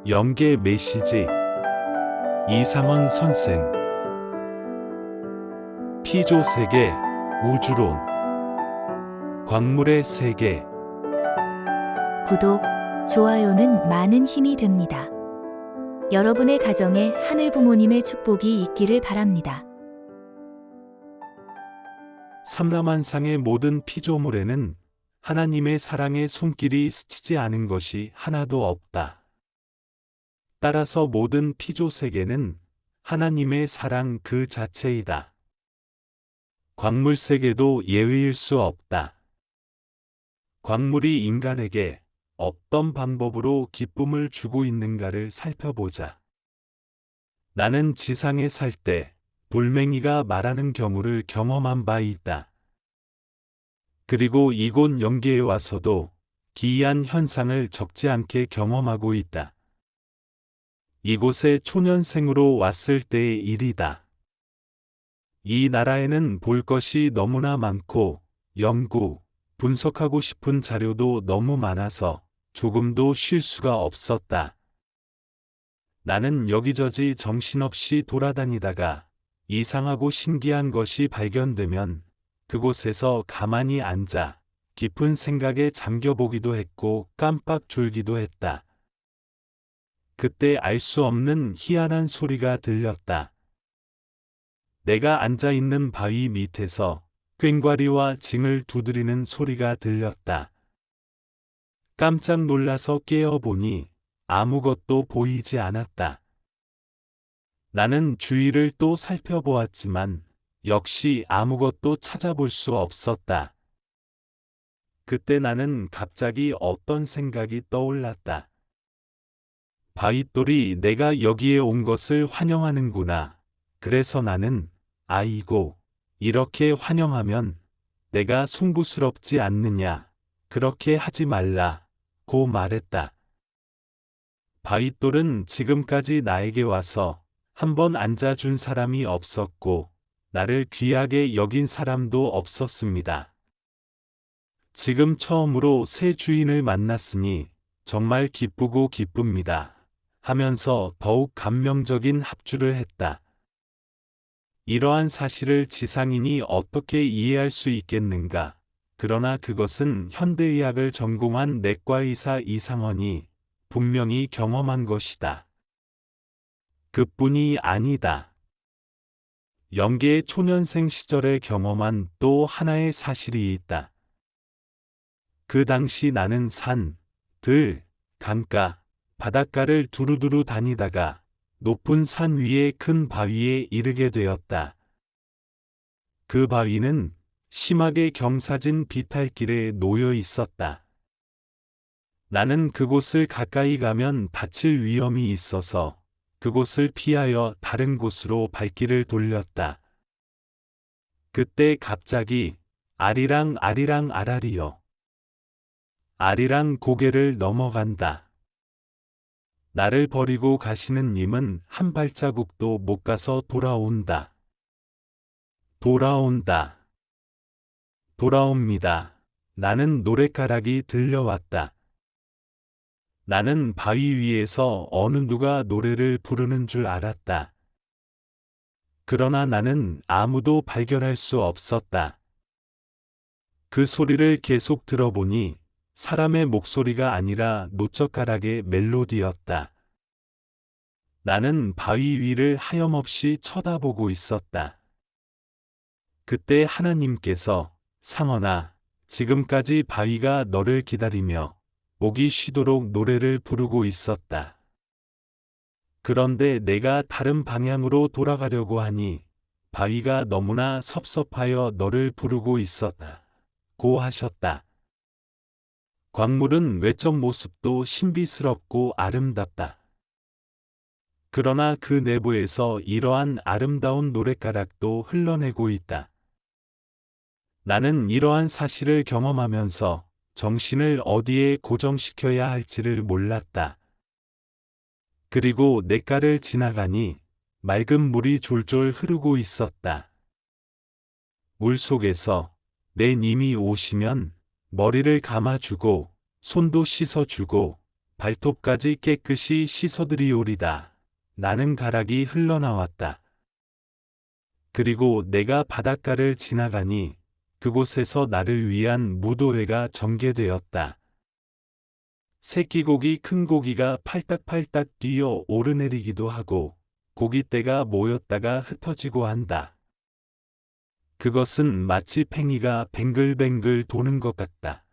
영계 메시지 이상원 선생 피조 세계 우주론 광물의 세계 구독, 좋아요는 많은 힘이 됩니다. 여러분의 가정에 하늘 부모님의 축복이 있기를 바랍니다. 삼라만상의 모든 피조물에는 하나님의 사랑의 손길이 스치지 않은 것이 하나도 없다. 따라서 모든 피조 세계는 하나님의 사랑 그 자체이다. 광물 세계도 예외일 수 없다. 광물이 인간에게 어떤 방법으로 기쁨을 주고 있는가를 살펴보자. 나는 지상에 살 때 돌멩이가 말하는 경우를 경험한 바 있다. 그리고 이곳 영계에 와서도 기이한 현상을 적지 않게 경험하고 있다. 이곳에 초년생으로 왔을 때의 일이다. 이 나라에는 볼 것이 너무나 많고 연구, 분석하고 싶은 자료도 너무 많아서 조금도 쉴 수가 없었다. 나는 여기저기 정신없이 돌아다니다가 이상하고 신기한 것이 발견되면 그곳에서 가만히 앉아 깊은 생각에 잠겨보기도 했고 깜빡 졸기도 했다. 그때 알 수 없는 희한한 소리가 들렸다. 내가 앉아있는 바위 밑에서 꽹과리와 징을 두드리는 소리가 들렸다. 깜짝 놀라서 깨어보니 아무것도 보이지 않았다. 나는 주위를 또 살펴보았지만 역시 아무것도 찾아볼 수 없었다. 그때 나는 갑자기 어떤 생각이 떠올랐다. 바윗돌이 내가 여기에 온 것을 환영하는구나. 그래서 나는 아이고, 이렇게 환영하면 내가 송구스럽지 않느냐. 그렇게 하지 말라고 말했다. 바윗돌은 지금까지 나에게 와서 한번 앉아준 사람이 없었고 나를 귀하게 여긴 사람도 없었습니다. 지금 처음으로 새 주인을 만났으니 정말 기쁘고 기쁩니다. 하면서 더욱 감명적인 합주를 했다. 이러한 사실을 지상인이 어떻게 이해할 수 있겠는가? 그러나 그것은 현대의학을 전공한 내과의사 이상원이 분명히 경험한 것이다. 그뿐이 아니다. 영계의 초년생 시절에 경험한 또 하나의 사실이 있다. 그 당시 나는 산, 들, 강가, 바닷가를 두루두루 다니다가 높은 산 위의 큰 바위에 이르게 되었다. 그 바위는 심하게 경사진 비탈길에 놓여 있었다. 나는 그곳을 가까이 가면 다칠 위험이 있어서 그곳을 피하여 다른 곳으로 발길을 돌렸다. 그때 갑자기 아리랑 아리랑 아라리여. 아리랑 고개를 넘어간다. 나를 버리고 가시는 님은 한 발자국도 못 가서 돌아온다. 돌아온다. 돌아옵니다. 나는 노랫가락이 들려왔다. 나는 바위 위에서 어느 누가 노래를 부르는 줄 알았다. 그러나 나는 아무도 발견할 수 없었다. 그 소리를 계속 들어보니 사람의 목소리가 아니라 노젓가락의 멜로디였다. 나는 바위 위를 하염없이 쳐다보고 있었다. 그때 하나님께서 상원아, 지금까지 바위가 너를 기다리며 목이 쉬도록 노래를 부르고 있었다. 그런데 내가 다른 방향으로 돌아가려고 하니 바위가 너무나 섭섭하여 너를 부르고 있었다. 고 하셨다. 광물은 외적 모습도 신비스럽고 아름답다. 그러나 그 내부에서 이러한 아름다운 노랫가락도 흘러내고 있다. 나는 이러한 사실을 경험하면서 정신을 어디에 고정시켜야 할지를 몰랐다. 그리고 냇가를 지나가니 맑은 물이 졸졸 흐르고 있었다. 물 속에서 내 님이 오시면 머리를 감아주고 손도 씻어주고 발톱까지 깨끗이 씻어드리오리다. 나는 가락이 흘러나왔다. 그리고 내가 바닷가를 지나가니 그곳에서 나를 위한 무도회가 전개되었다. 새끼고기 큰 고기가 팔딱팔딱 뛰어 오르내리기도 하고 고깃대가 모였다가 흩어지고 한다. 그것은 마치 팽이가 뱅글뱅글 도는 것 같다.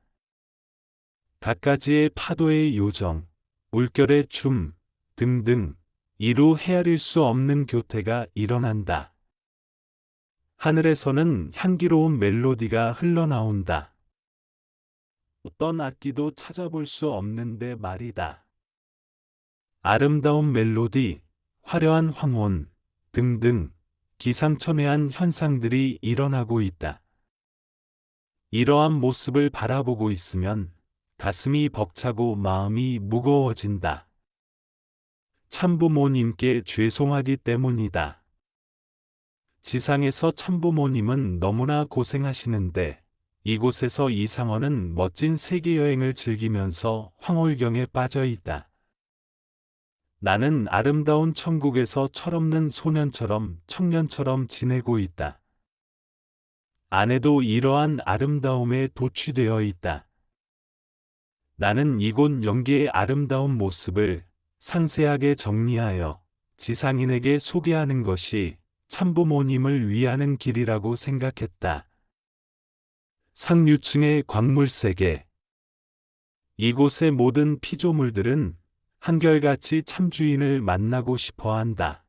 갖가지의 파도의 요정, 물결의 춤 등등 이루 헤아릴 수 없는 교태가 일어난다. 하늘에서는 향기로운 멜로디가 흘러나온다. 어떤 악기도 찾아볼 수 없는데 말이다. 아름다운 멜로디, 화려한 황혼 등등 기상천외한 현상들이 일어나고 있다. 이러한 모습을 바라보고 있으면 가슴이 벅차고 마음이 무거워진다. 참부모님께 죄송하기 때문이다. 지상에서 참부모님은 너무나 고생하시는데 이곳에서 이상원은 멋진 세계여행을 즐기면서 황홀경에 빠져 있다. 나는 아름다운 천국에서 철없는 소년처럼 청년처럼 지내고 있다. 아내도 이러한 아름다움에 도취되어 있다. 나는 이곳 연기의 아름다운 모습을 상세하게 정리하여 지상인에게 소개하는 것이 참부모님을 위하는 길이라고 생각했다. 상류층의 광물세계. 이곳의 모든 피조물들은 한결같이 참주인을 만나고 싶어 한다.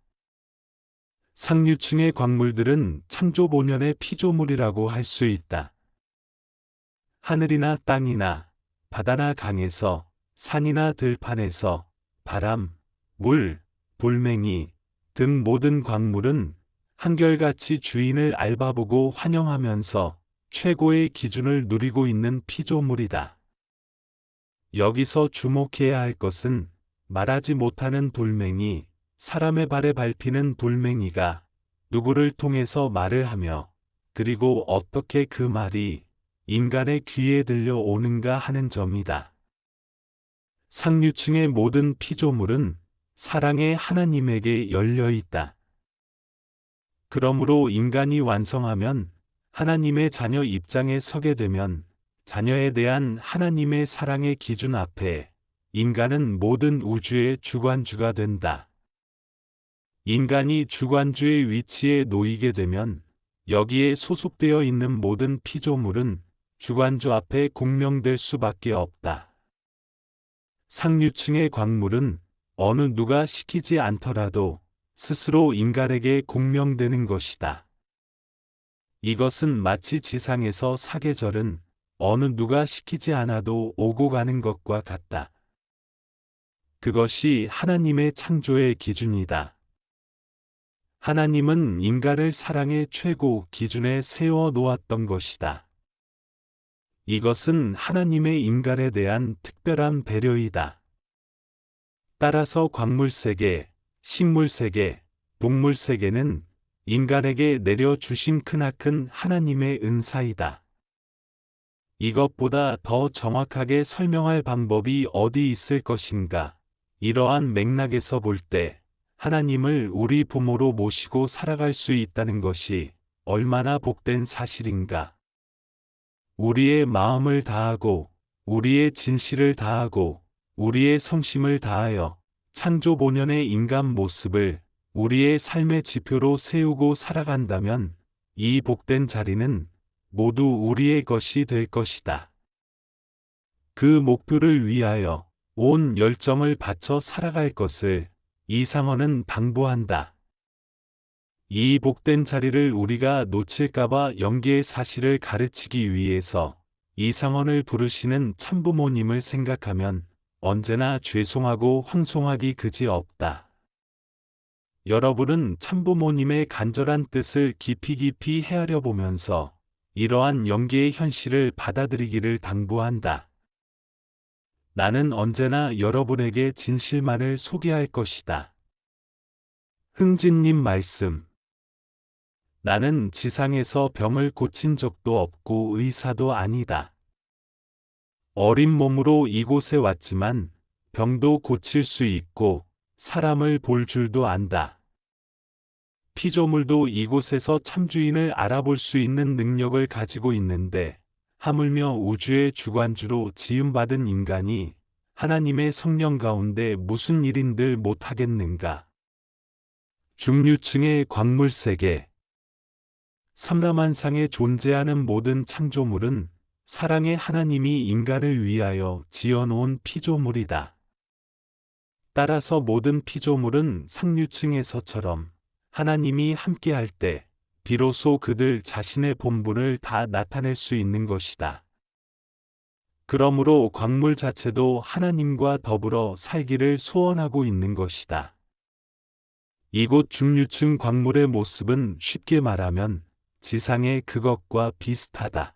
상류층의 광물들은 창조본연의 피조물이라고 할 수 있다. 하늘이나 땅이나 바다나 강에서 산이나 들판에서 바람, 물, 돌멩이 등 모든 광물은 한결같이 주인을 알바보고 환영하면서 최고의 기준을 누리고 있는 피조물이다. 여기서 주목해야 할 것은 말하지 못하는 돌멩이, 사람의 발에 밟히는 돌멩이가 누구를 통해서 말을 하며 그리고 어떻게 그 말이 인간의 귀에 들려오는가 하는 점이다. 상류층의 모든 피조물은 사랑의 하나님에게 열려 있다. 그러므로 인간이 완성하면 하나님의 자녀 입장에 서게 되면 자녀에 대한 하나님의 사랑의 기준 앞에 인간은 모든 우주의 주관주가 된다. 인간이 주관주의 위치에 놓이게 되면 여기에 소속되어 있는 모든 피조물은 주관주 앞에 공명될 수밖에 없다. 상류층의 광물은 어느 누가 시키지 않더라도 스스로 인간에게 공명되는 것이다. 이것은 마치 지상에서 사계절은 어느 누가 시키지 않아도 오고 가는 것과 같다. 그것이 하나님의 창조의 기준이다. 하나님은 인간을 사랑의 최고 기준에 세워 놓았던 것이다. 이것은 하나님의 인간에 대한 특별한 배려이다. 따라서 광물세계, 식물세계, 동물세계는 인간에게 내려주신 크나큰 하나님의 은사이다. 이것보다 더 정확하게 설명할 방법이 어디 있을 것인가? 이러한 맥락에서 볼 때 하나님을 우리 부모로 모시고 살아갈 수 있다는 것이 얼마나 복된 사실인가? 우리의 마음을 다하고 우리의 진실을 다하고 우리의 성심을 다하여 창조 본연의 인간 모습을 우리의 삶의 지표로 세우고 살아간다면 이 복된 자리는 모두 우리의 것이 될 것이다. 그 목표를 위하여 온 열정을 바쳐 살아갈 것을 이상원은 당부한다. 이 복된 자리를 우리가 놓칠까봐 연기의 사실을 가르치기 위해서 이상원을 부르시는 참부모님을 생각하면 언제나 죄송하고 황송하기 그지 없다. 여러분은 참부모님의 간절한 뜻을 깊이 헤아려 보면서 이러한 연기의 현실을 받아들이기를 당부한다. 나는 언제나 여러분에게 진실만을 소개할 것이다. 흥진님 말씀. 나는 지상에서 병을 고친 적도 없고 의사도 아니다. 어린 몸으로 이곳에 왔지만 병도 고칠 수 있고 사람을 볼 줄도 안다. 피조물도 이곳에서 참주인을 알아볼 수 있는 능력을 가지고 있는데 하물며 우주의 주관주로 지음받은 인간이 하나님의 성령 가운데 무슨 일인들 못하겠는가. 중류층의 광물세계 삼라만상에 존재하는 모든 창조물은 사랑의 하나님이 인간을 위하여 지어놓은 피조물이다. 따라서 모든 피조물은 상류층에서처럼 하나님이 함께할 때 비로소 그들 자신의 본분을 다 나타낼 수 있는 것이다. 그러므로 광물 자체도 하나님과 더불어 살기를 소원하고 있는 것이다. 이곳 중류층 광물의 모습은 쉽게 말하면 지상의 그것과 비슷하다.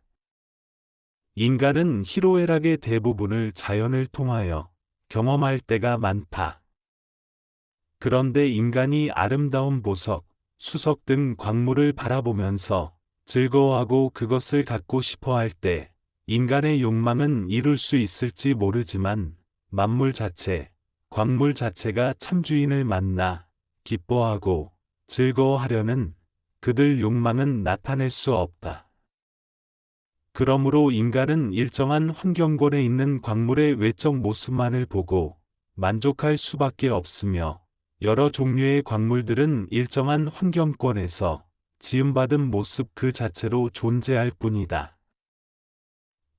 인간은 희로애락의 대부분을 자연을 통하여 경험할 때가 많다. 그런데 인간이 아름다운 보석, 수석 등 광물을 바라보면서 즐거워하고 그것을 갖고 싶어 할 때 인간의 욕망은 이룰 수 있을지 모르지만 만물 자체, 광물 자체가 참주인을 만나 기뻐하고 즐거워하려는 그들 욕망은 나타낼 수 없다. 그러므로 인간은 일정한 환경권에 있는 광물의 외적 모습만을 보고 만족할 수밖에 없으며 여러 종류의 광물들은 일정한 환경권에서 지음받은 모습 그 자체로 존재할 뿐이다.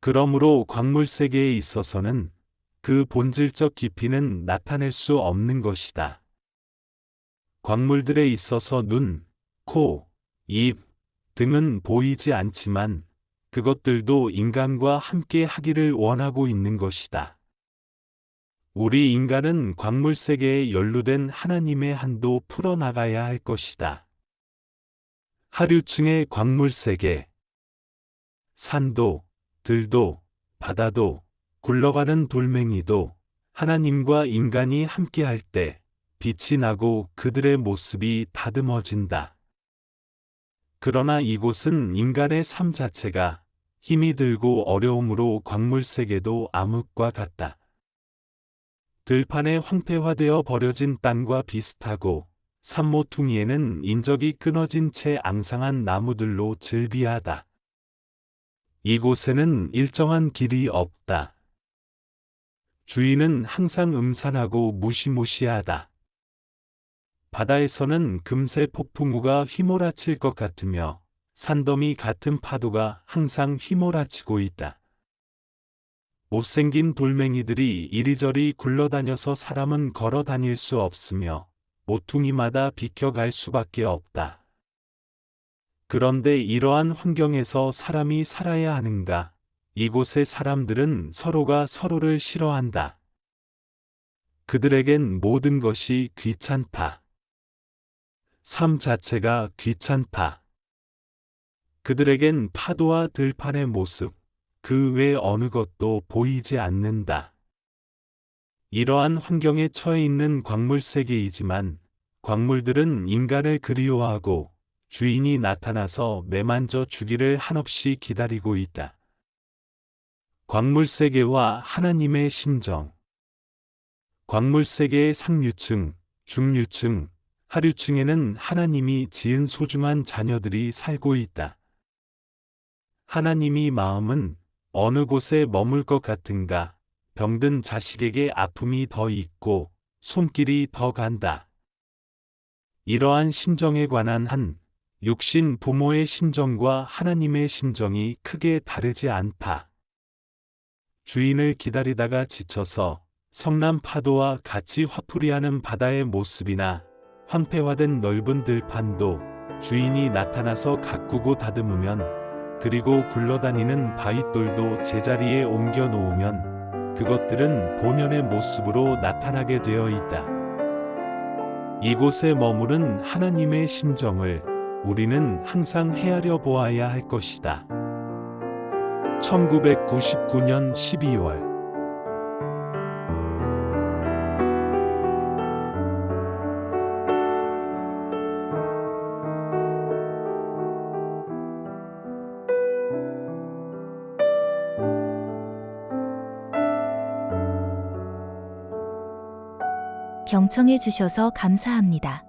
그러므로 광물 세계에 있어서는 그 본질적 깊이는 나타낼 수 없는 것이다. 광물들에 있어서 눈, 코, 입 등은 보이지 않지만 그것들도 인간과 함께 하기를 원하고 있는 것이다. 우리 인간은 광물 세계에 연루된 하나님의 한도 풀어나가야 할 것이다. 하류층의 광물 세계 산도, 들도, 바다도, 굴러가는 돌멩이도 하나님과 인간이 함께할 때 빛이 나고 그들의 모습이 다듬어진다. 그러나 이곳은 인간의 삶 자체가 힘이 들고 어려움으로 광물세계도 암흑과 같다. 들판에 황폐화되어 버려진 땅과 비슷하고 산모퉁이에는 인적이 끊어진 채 앙상한 나무들로 즐비하다. 이곳에는 일정한 길이 없다. 주인은 항상 음산하고 무시무시하다. 바다에서는 금세 폭풍우가 휘몰아칠 것 같으며 산더미 같은 파도가 항상 휘몰아치고 있다. 못생긴 돌멩이들이 이리저리 굴러다녀서 사람은 걸어 다닐 수 없으며 모퉁이마다 비켜갈 수밖에 없다. 그런데 이러한 환경에서 사람이 살아야 하는가? 이곳의 사람들은 서로가 서로를 싫어한다. 그들에겐 모든 것이 귀찮다. 삶 자체가 귀찮다. 그들에겐 파도와 들판의 모습, 그 외 어느 것도 보이지 않는다. 이러한 환경에 처해 있는 광물 세계이지만 광물들은 인간을 그리워하고 주인이 나타나서 매만져 주기를 한없이 기다리고 있다. 광물 세계와 하나님의 심정. 광물 세계의 상류층, 중류층, 하류층에는 하나님이 지은 소중한 자녀들이 살고 있다. 하나님이 마음은 어느 곳에 머물 것 같은가? 병든 자식에게 아픔이 더 있고 손길이 더 간다. 이러한 심정에 관한 한 육신 부모의 심정과 하나님의 심정이 크게 다르지 않다. 주인을 기다리다가 지쳐서 성난 파도와 같이 화풀이하는 바다의 모습이나 황폐화된 넓은 들판도 주인이 나타나서 가꾸고 다듬으면 그리고 굴러다니는 바윗돌도 제자리에 옮겨 놓으면 그것들은 본연의 모습으로 나타나게 되어 있다. 이곳에 머무른 하나님의 심정을 우리는 항상 헤아려 보아야 할 것이다. 1999년 12월 경청해 주셔서 감사합니다.